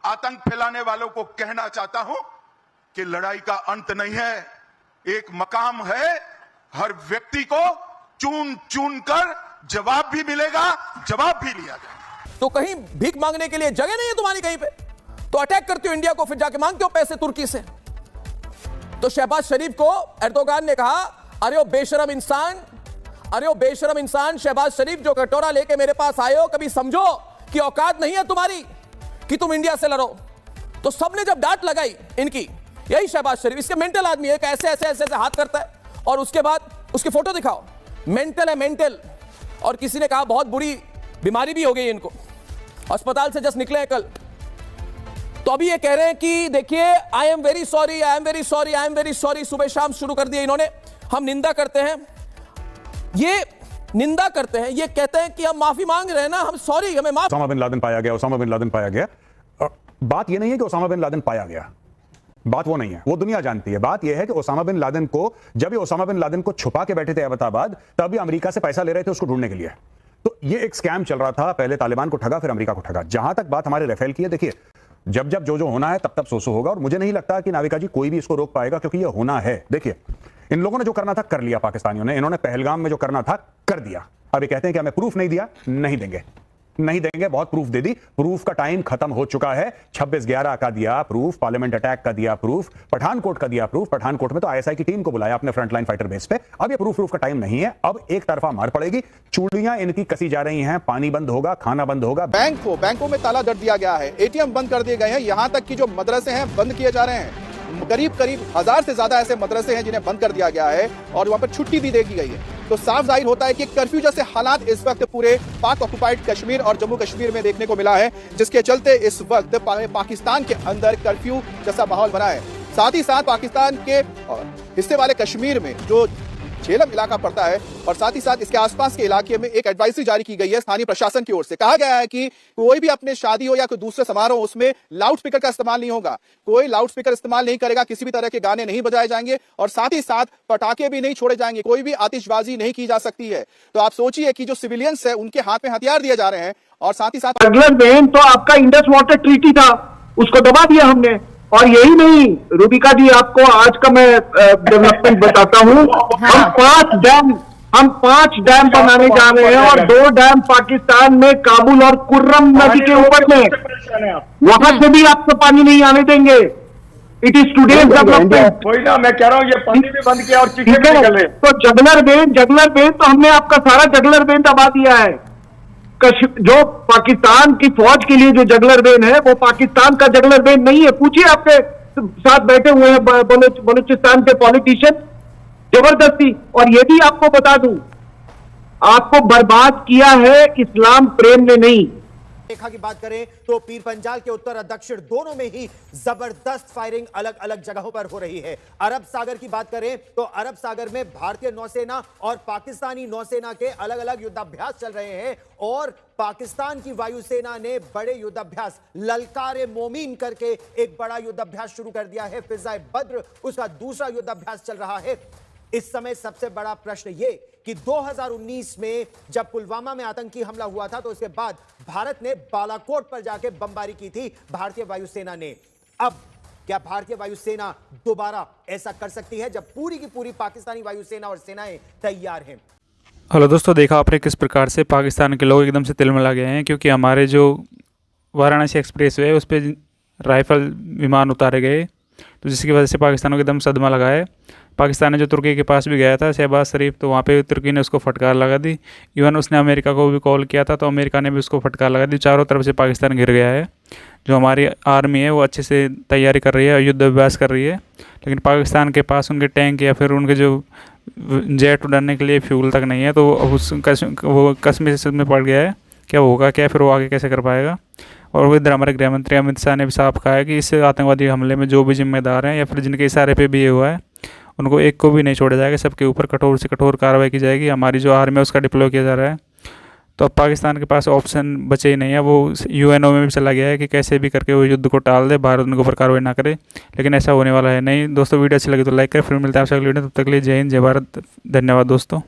आतंक फैलाने वालों को कहना चाहता हूं कि लड़ाई का अंत नहीं है, एक मकाम है। हर व्यक्ति को चुन चुन कर जवाब भी मिलेगा, जवाब भी लिया जाएगा। तो कहीं भीख मांगने के लिए जगह नहीं है तुम्हारी कहीं पे, तो अटैक करते हो इंडिया को, फिर जाके मांगते हो पैसे तुर्की से। तो शहबाज शरीफ को एर्दोगान ने कहा, अरे ओ बेशरम इंसान, अरे ओ बेशरम इंसान, शहबाज शरीफ जो कटोरा लेके मेरे पास आए हो, कभी समझो कि औकात नहीं है तुम्हारी कि तुम इंडिया से लड़ो। तो सबने जब डांट लगाई इनकी, यही शहबाज शरीफ, इसके मेंटल आदमी है, ऐसे ऐसे ऐसे ऐसे हाथ करता है, और उसके बाद उसकी फोटो दिखाओ, मेंटल है मेंटल। और किसी ने कहा बहुत बुरी बीमारी भी हो गई इनको, अस्पताल से जस्ट निकले हैं कल। तो अभी ये कह रहे हैं कि देखिए I am very sorry, I am very sorry, I am very sorry, सुबह शाम शुरू कर दिए इन्होंने। हम निंदा करते हैं, ये निंदा करते हैं, ये कहते हैं कि हम माफी मांग रहे हैं ना, हम सॉरी, हमें माफ। ओसामा बिन लादेन पाया गया, ओसामा बिन लादेन पाया गया। बात ये नहीं है कि ओसामा बिन लादेन पाया गया, बात वो नहीं है, वो दुनिया जानती है। बात यह है कि ओसामा बिन लादेन को, जब ये ओसामा बिन लादेन को छुपा के बैठे थे अहमदाबाद, तब भी अमेरिका से पैसा ले रहे थे उसको ढूंढने के लिए। तो ये एक स्कैम चल रहा था, पहले तालिबान को ठगा फिर अमेरिका को ठगा। जहां तक बात हमारे राफेल की है, देखिए जब जब जो होना है तब तब सो होगा, और मुझे नहीं लगता कि नाविका जी कोई भी इसको रोक पाएगा, क्योंकि ये होना है। देखिए इन लोगों ने जो करना था कर लिया, पाकिस्तानियों ने, इन्होंने पहलगाम में जो करना था कर दिया। अब ये कहते हैं कि हमें प्रूफ नहीं दिया, नहीं देंगे, नहीं देंगे, बहुत प्रूफ दे दी। प्रूफ का टाइम खत्म हो चुका है। 26/11 का दिया प्रूफ, पार्लियामेंट अटैक का दिया प्रूफ, पठानकोट का दिया प्रूफ। पठानकोट में तो आईएसआई की टीम को बुलाया अपने फ्रंटलाइन फाइटर बेस पे। अब ये प्रूफ का टाइम नहीं है, अब एक तरफा मार पड़ेगी, चूड़ियां इनकी कसी जा रही हैं, पानी बंद होगा, खाना बंद होगा। बैंकों में ताला जड़ दिया गया है, एटीएम बंद कर दिए गए हैं, यहां तक कि जो मदरसे हैं बंद किए जा रहे हैं। करीब 1000 से ज्यादा ऐसे मदरसे हैं जिन्हें बंद कर दिया गया है, और वहां पर छुट्टी भी दे दी गई है। तो साफ जाहिर होता है कि कर्फ्यू जैसे हालात इस वक्त पूरे पाक ऑक्युपाइड कश्मीर और जम्मू कश्मीर में देखने को मिला है, जिसके चलते इस वक्त पाकिस्तान के अंदर कर्फ्यू जैसा माहौल बना है। साथ ही साथ पाकिस्तान के हिस्से वाले कश्मीर में जो झेलम इलाका पड़ता है, और साथ ही साथ इसके आसपास के इलाके में एक एडवाइजरी जारी की गई है स्थानीय प्रशासन की ओर से। कहा गया है कि कोई भी अपने शादी हो या कोई दूसरे समारोह, उसमें लाउड स्पीकर का इस्तेमाल नहीं होगा, कोई लाउड स्पीकर इस्तेमाल नहीं करेगा, किसी भी तरह के गाने नहीं बजाए जाएंगे, और साथ ही साथ पटाखे भी नहीं छोड़े जाएंगे, कोई भी आतिशबाजी नहीं की जा सकती है। तो आप सोचिए कि जो सिविलियंस है उनके हाथ में हथियार दिए जा रहे हैं, और साथ ही साथ अगला बहन तो आपका इंडस वाटर ट्रीटी था, उसको दबा दिया हमने। और यही नहीं रूबिका जी, आपको आज का मैं डेवलपमेंट बताता हूं। हम पांच डैम बनाने जा रहे हैं, और 2 डैम पाकिस्तान में काबुल और कुर्रम नदी के ऊपर में, वहां से भी आपको पानी नहीं आने देंगे। It is today's development. वही ना मैं कह रहा हूँ, ये पानी भी बंद किया और चीखें भी निकल रहे। तो जगलर बेन तो हमने आपका सारा जगलर बेन दबा दिया है। जो पाकिस्तान की फौज के लिए जो जगलर बेन है, वो पाकिस्तान का जगलर बेन नहीं है। पूछिए, आपके साथ बैठे हुए हैं बलूचिस्तान के पॉलिटिशियन, जबरदस्ती। और ये भी आपको बता दूं, आपको बर्बाद किया है इस्लाम प्रेम ने नहीं। रेखा की बात करें तो पीर पंजाल के उत्तर और दक्षिण दोनों में ही जबरदस्त फायरिंग अलग अलग जगहों पर हो रही है। अरब सागर की बात करें तो अरब सागर में भारतीय नौसेना और पाकिस्तानी नौसेना के अलग अलग युद्धाभ्यास चल रहे हैं, और पाकिस्तान की वायुसेना ने बड़े युद्धाभ्यास ललकारे मोमीन करके एक बड़ा युद्धाभ्यास शुरू कर दिया है। फिजाए बद्र उसका दूसरा युद्धाभ्यास चल रहा है। इस समय सबसे बड़ा प्रश्न ये कि 2019 में जब पुलवामा में आतंकी हमला हुआ था, तो उसके बाद भारत ने बालाकोट पर जाके बमबारी की थी भारतीय वायुसेना ने। अब क्या भारतीय वायुसेना दोबारा ऐसा कर सकती है जब पूरी की पूरी पाकिस्तानी वायुसेना और सेनाएं तैयार हैं? हेलो दोस्तों, देखा आपने किस प्रकार से पाकिस्तान के लोग एकदम से तिलमिला गए हैं, क्योंकि हमारे जो वाराणसी एक्सप्रेस वे उस पर राइफल विमान उतारे गए, तो जिसकी वजह से पाकिस्तान को एकदम सदमा लगा है। पाकिस्तान ने जो तुर्की के पास भी गया था शहबाज शरीफ, तो वहाँ पे तुर्की ने उसको फटकार लगा दी। इवन उसने अमेरिका को भी कॉल किया था, तो अमेरिका ने भी उसको फटकार लगा दी। चारों तरफ से पाकिस्तान घिर गया है। जो हमारी आर्मी है वो अच्छे से तैयारी कर रही है, युद्ध अभ्यास कर रही है, लेकिन पाकिस्तान के पास उनके टैंक या फिर उनके जो जेट उड़ाने के लिए फ्यूल तक नहीं है। तो वो कश्मीर में पड़ गया है, क्या होगा, क्या फिर वो आगे कैसे कर पाएगा। और इधर हमारे गृह मंत्री अमित शाह ने भी साफ कहा है कि इस आतंकवादी हमले में जो भी जिम्मेदार हैं या फिर जिनके इशारे पे भी ये हुआ है, उनको एक को भी नहीं छोड़ा जाएगा, सबके ऊपर कठोर से कठोर कार्रवाई की जाएगी। हमारी जो आर्मी है उसका डिप्लॉय किया जा रहा है। तो अब पाकिस्तान के पास ऑप्शन बचे ही नहीं है, वो यूएनओ में भी चला गया है कि कैसे भी करके वो युद्ध को टाल दे, भारत उनके ऊपर कार्रवाई ना करे, लेकिन ऐसा होने वाला है नहीं। दोस्तों वीडियो अच्छी लगी तो लाइक करें, फिर मिलते हैं आपसे अगली वीडियो। तब तक के लिए जय हिंद, जय भारत, धन्यवाद दोस्तों।